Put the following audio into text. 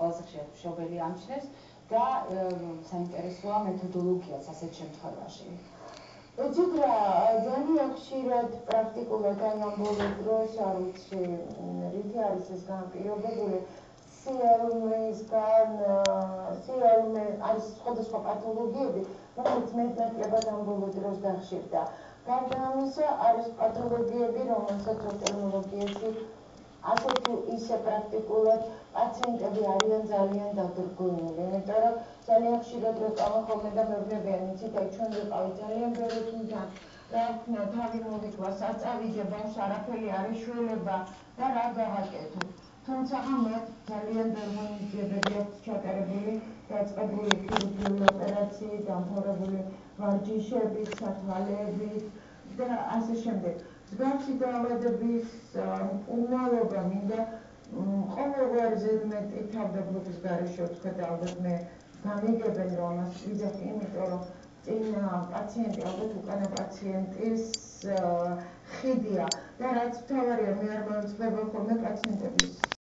ყველაზე ხშირად მშობელი ამჩნევს და საინტერესოა მეთოდოლოგიაც ასეთ შემთხვევაში. ეცით რა, ძალიან ხშირად პრაქტიკულად აი ამ ბოლო დროს არ ვიცი, რითი არის ეს განპირობებული, სიელმისგან, სიელმე არის სხვადასხვა პათოლოგიები, რომელიც მეტნაკლებად ამ ბოლო დროს გახშირდა. გარდა ამისა, არის პათოლოგიები, რომელსაც ოფთალმოლოგიაში ასე თუ ისე პრაქტიკულად პაციენტები არიან ძალიან დადრგუნული, იმიტომ რომ ძალიან ხშირად ვეყავენ ხოლმე და მეუბნებიან, იცით, აი ჩვენ ვიყავით ძალიან ბევრი თუნდან, რა ვქნა, თავი მოვიკვა, საწავიდე, ბავშვს არაფერი არ ეშველება და რა გავაკეთო. თუმცა მათ ძალიან ბევრი ღონისძიებები აქვს ჩატარებული, დაწყებული ქირურგიული ოპერაციით, დამთავრებული ვარჯიშებით, სათვალეებით და ასე შემდეგ. მსგავსი დაავადების მკურნალობა მინდა ყოველგვარ ზედმეტი თავდაბლობის გარეშე ვთქვა და ალბათ მე გამიგებენ რომ ამას ვიძახ, იმიტომ რომ წინ პაციენტი ალბათ უკანა პაციენტის ხიდია და რაც მთავარია, მე არ მოვიწყდება ხოლმე პაციენტების